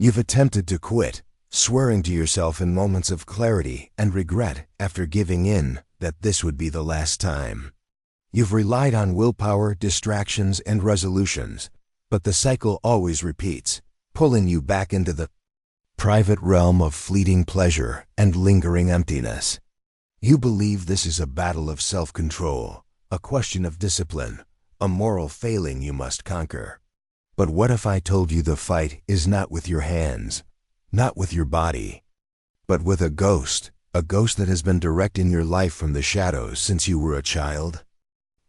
You've attempted to quit, swearing to yourself in moments of clarity and regret after giving in that this would be the last time. You've relied on willpower, distractions, and resolutions, but the cycle always repeats, pulling you back into the private realm of fleeting pleasure and lingering emptiness. You believe this is a battle of self-control, a question of discipline, a moral failing you must conquer. But what if I told you the fight is not with your hands, not with your body, but with a ghost that has been directing your life from the shadows since you were a child?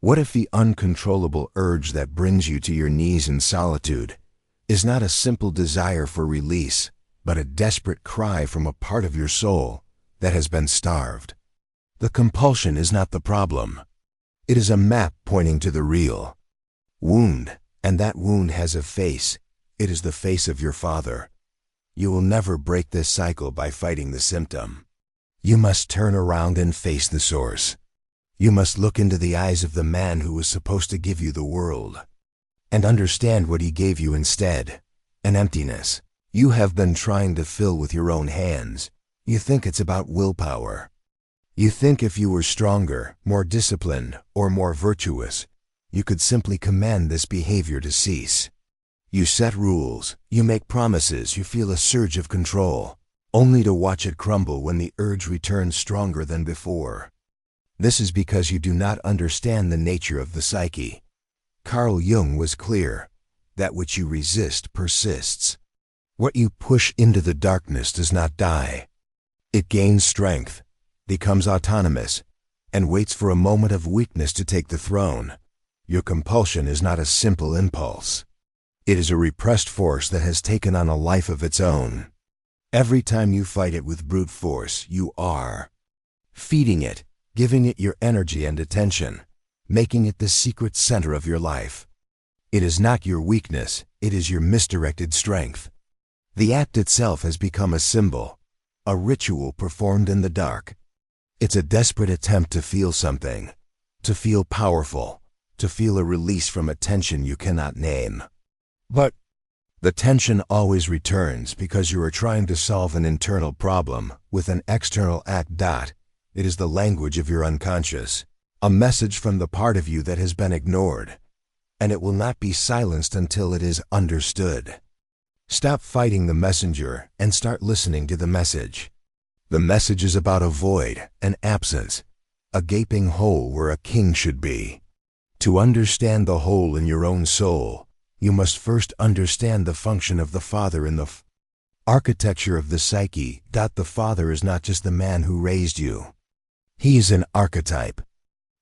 What if the uncontrollable urge that brings you to your knees in solitude is not a simple desire for release, but a desperate cry from a part of your soul that has been starved? The compulsion is not the problem. It is a map pointing to the real wound, and that wound has a face. It is the face of your father. You will never break this cycle by fighting the symptom. You must turn around and face the source. You must look into the eyes of the man who was supposed to give you the world, and understand what he gave you instead: an emptiness you have been trying to fill with your own hands. You think it's about willpower. You think if you were stronger, more disciplined, or more virtuous, you could simply command this behavior to cease. You set rules, you make promises, you feel a surge of control, only to watch it crumble when the urge returns stronger than before. This is because you do not understand the nature of the psyche. Carl Jung was clear: that which you resist persists. What you push into the darkness does not die. It gains strength, becomes autonomous, and waits for a moment of weakness to take the throne. Your compulsion is not a simple impulse. It is a repressed force that has taken on a life of its own. Every time you fight it with brute force, you are feeding it, giving it your energy and attention, making it the secret center of your life. It is not your weakness, it is your misdirected strength. The act itself has become a symbol, a ritual performed in the dark. It's a desperate attempt to feel something, to feel powerful, to feel a release from a tension you cannot name. But the tension always returns because you are trying to solve an internal problem with an external act. It is the language of your unconscious, a message from the part of you that has been ignored, and it will not be silenced until it is understood. Stop fighting the messenger and start listening to the message. The message is about a void, an absence, a gaping hole where a king should be. To understand the hole in your own soul, you must first understand the function of the father in the architecture of the psyche. The father is not just the man who raised you. He is an archetype.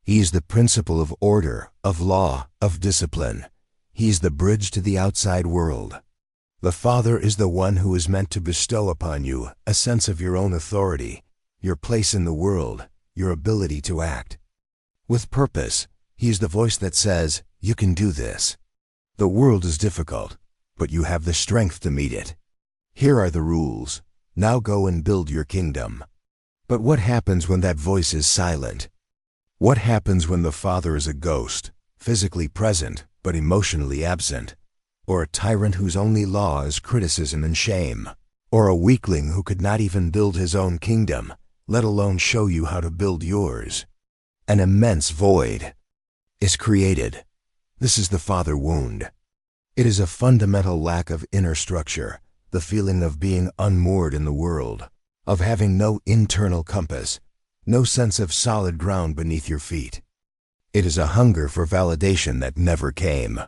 He is the principle of order, of law, of discipline. He is the bridge to the outside world. The father is the one who is meant to bestow upon you a sense of your own authority, your place in the world, your ability to act with purpose. He is the voice that says, "You can do this. The world is difficult, but you have the strength to meet it. Here are the rules. Now go and build your kingdom." But what happens when that voice is silent? What happens when the father is a ghost, physically present but emotionally absent? Or a tyrant whose only law is criticism and shame? Or a weakling who could not even build his own kingdom, let alone show you how to build yours? An immense void is created. This is the father wound. It is a fundamental lack of inner structure, the feeling of being unmoored in the world, of having no internal compass, no sense of solid ground beneath your feet. It is a hunger for validation that never came.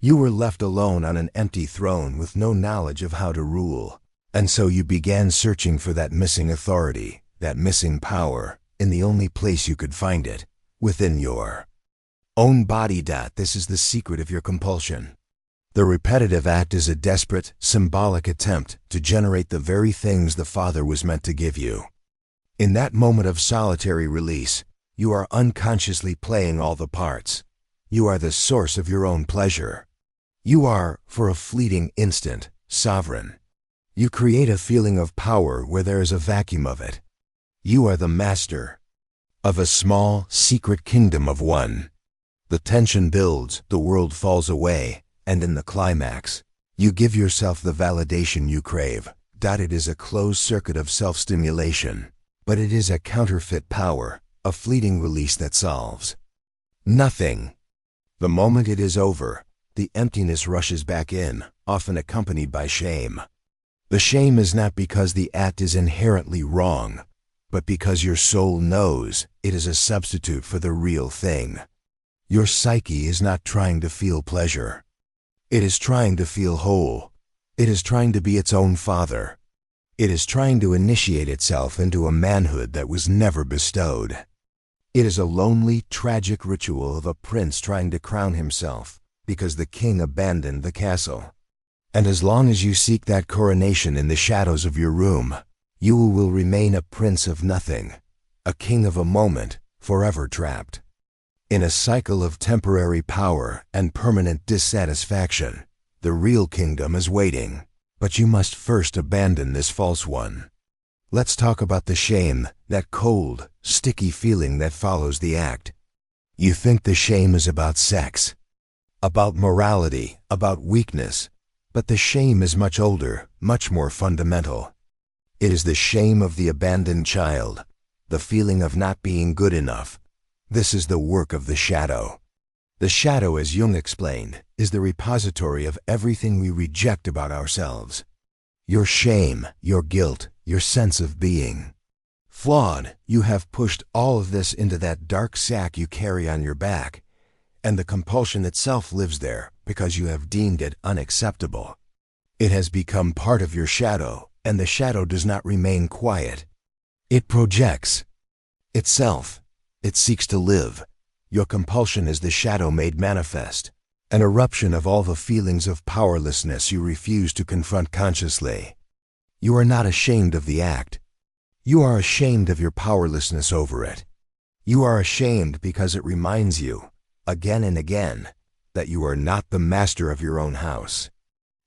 You were left alone on an empty throne with no knowledge of how to rule, and so you began searching for that missing authority, that missing power, in the only place you could find it, within your own body. This is the secret of your compulsion. The repetitive act is a desperate, symbolic attempt to generate the very things the father was meant to give you. In that moment of solitary release, you are unconsciously playing all the parts. You are the source of your own pleasure. You are, for a fleeting instant, sovereign. You create a feeling of power where there is a vacuum of it. You are the master of a small, secret kingdom of one. The tension builds, the world falls away, and in the climax, You give yourself the validation you crave. It is a closed circuit of self-stimulation, but it is a counterfeit power, a fleeting release that solves nothing. The moment it is over, the emptiness rushes back in, often accompanied by shame. The shame is not because the act is inherently wrong, but because your soul knows it is a substitute for the real thing. Your psyche is not trying to feel pleasure. It is trying to feel whole. It is trying to be its own father. It is trying to initiate itself into a manhood that was never bestowed. It is a lonely, tragic ritual of a prince trying to crown himself because the king abandoned the castle. And as long as you seek that coronation in the shadows of your room, you will remain a prince of nothing, a king of a moment, forever trapped in a cycle of temporary power and permanent dissatisfaction. The real kingdom is waiting, but you must first abandon this false one. Let's talk about the shame, that cold, sticky feeling that follows the act. You think the shame is about sex, about morality, about weakness, but the shame is much older, much more fundamental. It is the shame of the abandoned child, the feeling of not being good enough. This is the work of the shadow. The shadow, as Jung explained, is the repository of everything we reject about ourselves. Your shame, your guilt, your sense of being flawed. You have pushed all of this into that dark sack you carry on your back, and the compulsion itself lives there because you have deemed it unacceptable. It has become part of your shadow, and the shadow does not remain quiet. It projects itself. It seeks to live. Your compulsion is the shadow made manifest, an eruption of all the feelings of powerlessness you refuse to confront consciously. You are not ashamed of the act. You are ashamed of your powerlessness over it. You are ashamed because it reminds you, again and again, that you are not the master of your own house.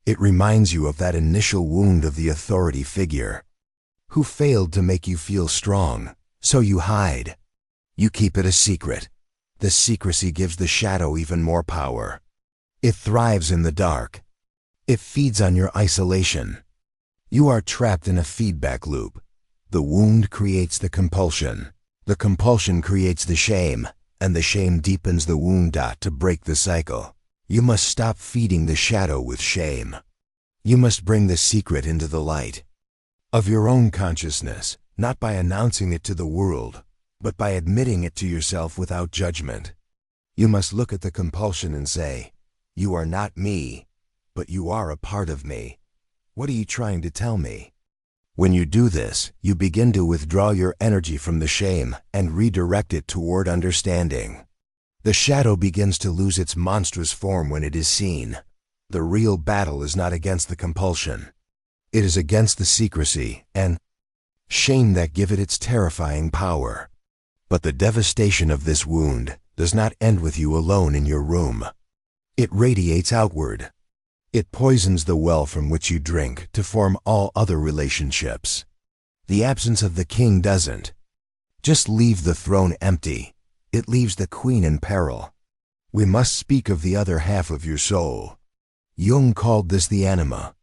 It reminds you of that initial wound of the authority figure, who failed to make you feel strong, so you hide. You keep it a secret. The secrecy gives the shadow even more power. It thrives in the dark. It feeds on your isolation. You are trapped in a feedback loop. The wound creates the compulsion. The compulsion creates the shame, and the shame deepens the wound. To break the cycle, you must stop feeding the shadow with shame. You must bring the secret into the light of your own consciousness, not by announcing it to the world, but by admitting it to yourself without judgment. You must look at the compulsion and say, "You are not me, but you are a part of me. What are you trying to tell me?" When you do this, you begin to withdraw your energy from the shame and redirect it toward understanding. The shadow begins to lose its monstrous form when it is seen. The real battle is not against the compulsion. It is against the secrecy and shame that give it its terrifying power. But the devastation of this wound does not end with you alone in your room. It radiates outward. It poisons the well from which you drink to form all other relationships. The absence of the king doesn't just leave the throne empty. It leaves the queen in peril. We must speak of the other half of your soul. Jung called this the anima.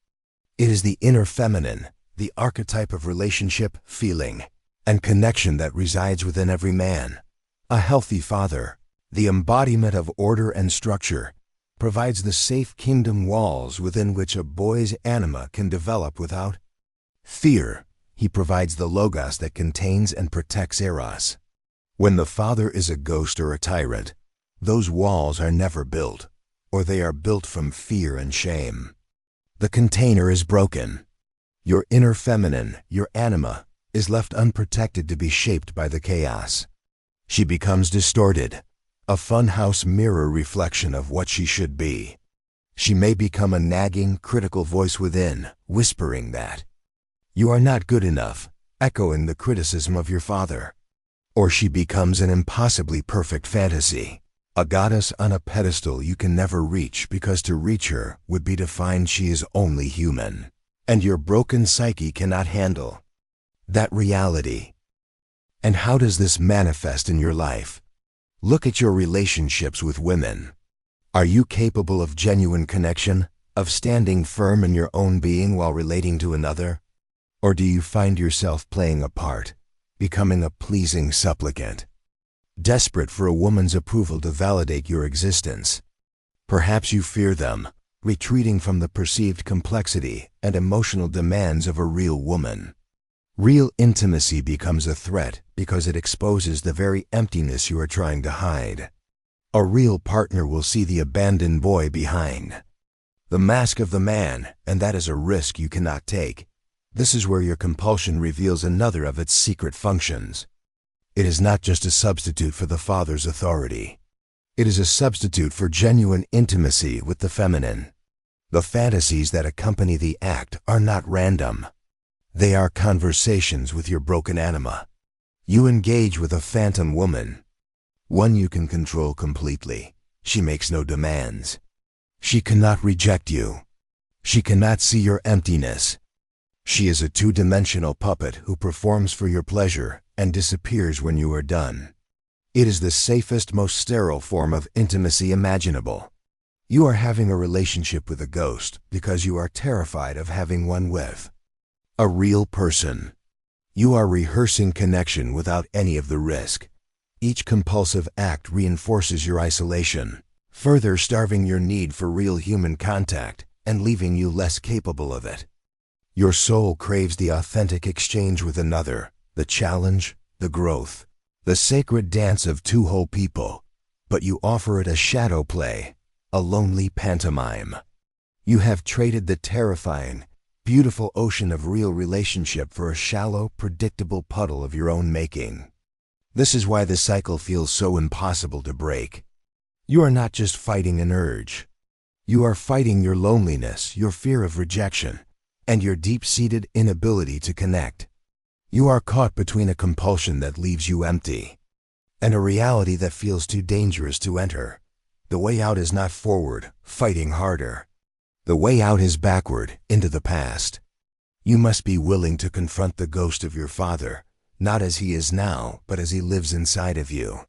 It is the inner feminine, the archetype of relationship, feeling, and connection that resides within every man. A healthy father, the embodiment of order and structure, provides the safe kingdom walls within which a boy's anima can develop without fear. He provides the logos that contains and protects eros. When the father is a ghost or a tyrant, those walls are never built, or they are built from fear and shame. The container is broken. Your inner feminine, your anima, is left unprotected to be shaped by the chaos. She becomes distorted, a funhouse mirror reflection of what she should be. She may become a nagging, critical voice within, whispering that you are not good enough, echoing the criticism of your father. Or she becomes an impossibly perfect fantasy, a goddess on a pedestal you can never reach because to reach her would be to find she is only human, and your broken psyche cannot handle that reality. And how does this manifest in your life? Look at your relationships with women. Are you capable of genuine connection, Of standing firm in your own being while relating to another? Or do you find yourself playing a part, becoming a pleasing supplicant, desperate for a woman's approval to validate your existence? Perhaps you fear them, retreating from the perceived complexity and emotional demands of a real woman. Real intimacy becomes a threat because it exposes the very emptiness you are trying to hide. A real partner will see the abandoned boy behind the mask of the man, and that is a risk you cannot take. This is where your compulsion reveals another of its secret functions. It is not just a substitute for the father's authority. It is a substitute for genuine intimacy with the feminine. The fantasies that accompany the act are not random. They are conversations with your broken anima. You engage with a phantom woman, one you can control completely. She makes no demands. She cannot reject you. She cannot see your emptiness. She is a two-dimensional puppet who performs for your pleasure and disappears when you are done. It is the safest, most sterile form of intimacy imaginable. You are having a relationship with a ghost because you are terrified of having one with a real person. You are rehearsing connection without any of the risk. Each compulsive act reinforces your isolation, further starving your need for real human contact and leaving you less capable of it. Your soul craves the authentic exchange with another, the challenge, the growth, the sacred dance of two whole people, but you offer it a shadow play, a lonely pantomime. You have traded the terrifying, beautiful ocean of real relationship for a shallow, predictable puddle of your own making. This is why the cycle feels so impossible to break. You are not just fighting an urge. You are fighting your loneliness, your fear of rejection, and your deep-seated inability to connect. You are caught between a compulsion that leaves you empty and a reality that feels too dangerous to enter. The way out is not forward, fighting harder. The way out is backward, into the past. You must be willing to confront the ghost of your father, not as he is now, but as he lives inside of you.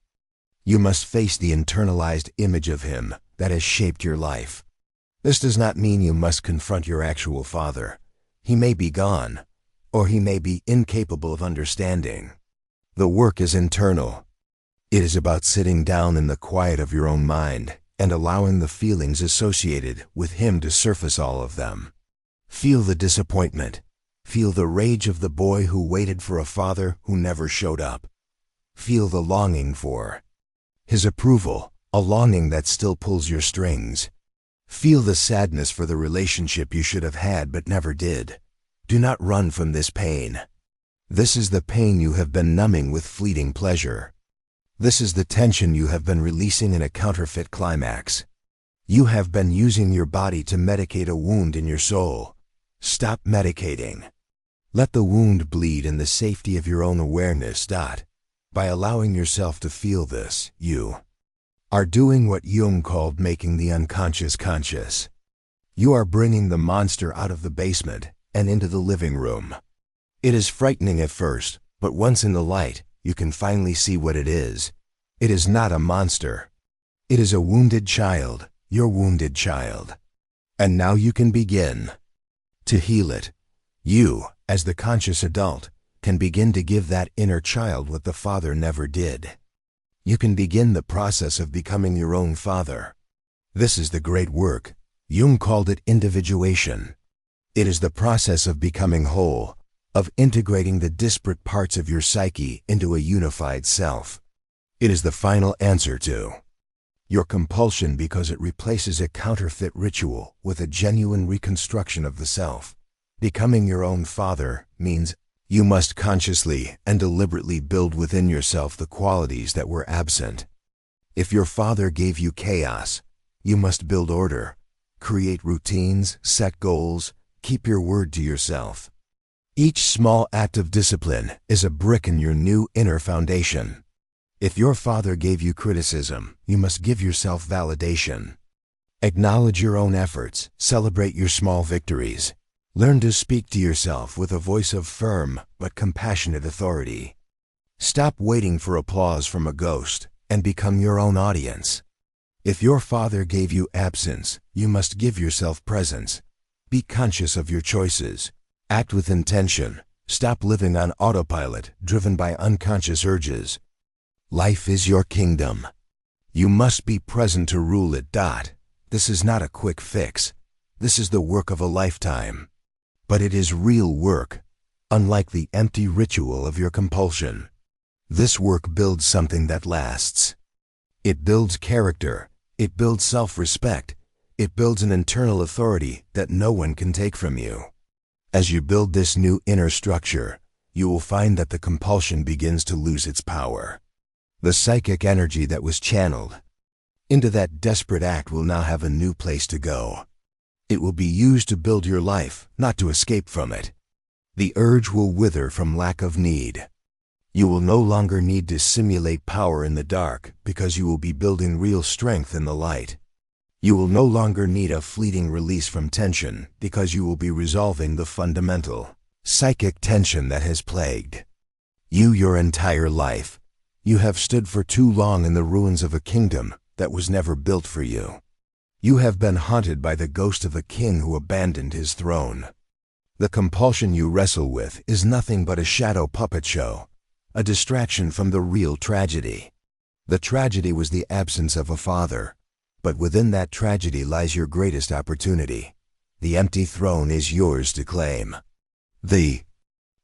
You must face the internalized image of him that has shaped your life. This does not mean you must confront your actual father. He may be gone, or he may be incapable of understanding. The work is internal. It is about sitting down in the quiet of your own mind and allowing the feelings associated with him to surface, all of them. Feel the disappointment. Feel the rage of the boy who waited for a father who never showed up. Feel the longing for his approval, a longing that still pulls your strings. Feel the sadness for the relationship you should have had but never did. Do not run from this pain. This is the pain you have been numbing with fleeting pleasure. This is the tension you have been releasing in a counterfeit climax. You have been using your body to medicate a wound in your soul. Stop medicating. Let the wound bleed in the safety of your own awareness. By allowing yourself to feel this, you are doing what Jung called making the unconscious conscious. You are bringing the monster out of the basement and into the living room. It is frightening at first, but once in the light, you can finally see what it is. It is not a monster. It is a wounded child, your wounded child. And now you can begin to heal it. You, as the conscious adult, can begin to give that inner child what the father never did. You can begin the process of becoming your own father. This is the great work. Jung called it individuation. It is the process of becoming whole, of integrating the disparate parts of your psyche into a unified self. It is the final answer to your compulsion because it replaces a counterfeit ritual with a genuine reconstruction of the self. Becoming your own father means you must consciously and deliberately build within yourself the qualities that were absent. If your father gave you chaos, you must build order, create routines, set goals, keep your word to yourself. Each small act of discipline is a brick in your new inner foundation. If your father gave you criticism, you must give yourself validation. Acknowledge your own efforts, celebrate your small victories. Learn to speak to yourself with a voice of firm but compassionate authority. Stop waiting for applause from a ghost and become your own audience. If your father gave you absence, you must give yourself presence. Be conscious of your choices. Act with intention. Stop living on autopilot, driven by unconscious urges. Life is your kingdom. You must be present to rule it. This is not a quick fix. This is the work of a lifetime. But it is real work, unlike the empty ritual of your compulsion. This work builds something that lasts. It builds character. It builds self-respect. It builds an internal authority that no one can take from you. As you build this new inner structure, you will find that the compulsion begins to lose its power. The psychic energy that was channeled into that desperate act will now have a new place to go. It will be used to build your life, not to escape from it. The urge will wither from lack of need. You will no longer need to simulate power in the dark because you will be building real strength in the light. You will no longer need a fleeting release from tension because you will be resolving the fundamental psychic tension that has plagued you your entire life. You have stood for too long in the ruins of a kingdom that was never built for you. You have been haunted by the ghost of a king who abandoned his throne. The compulsion you wrestle with is nothing but a shadow puppet show, a distraction from the real tragedy. The tragedy was the absence of a father, but within that tragedy lies your greatest opportunity. The empty throne is yours to claim. The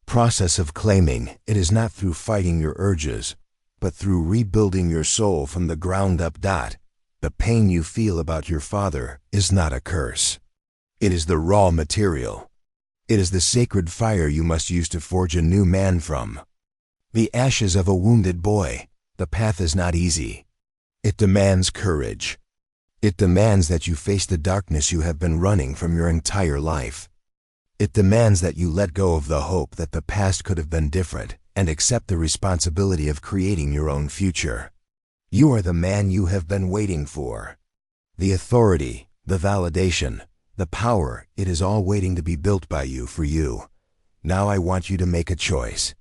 process of claiming it is not through fighting your urges, but through rebuilding your soul from the ground up. The pain you feel about your father is not a curse. It is the raw material. It is the sacred fire you must use to forge a new man from the ashes of a wounded boy. The path is not easy. It demands courage. It demands that you face the darkness you have been running from your entire life. It demands that you let go of the hope that the past could have been different and accept the responsibility of creating your own future. You are the man you have been waiting for. The authority, the validation, the power, it is all waiting to be built by you for you. Now I want you to make a choice.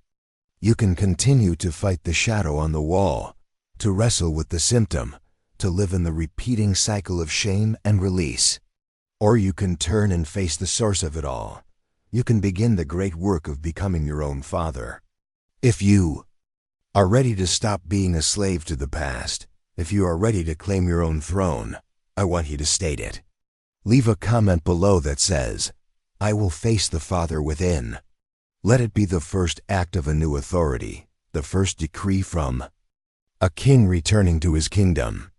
You can continue to fight the shadow on the wall, to wrestle with the symptom, to live in the repeating cycle of shame and release. Or you can turn and face the source of it all. You can begin the great work of becoming your own father. If you are ready to stop being a slave to the past, if you are ready to claim your own throne, I want you to state it. Leave a comment below that says, "I will face the Father within." Let it be the first act of a new authority, the first decree from a king returning to his kingdom.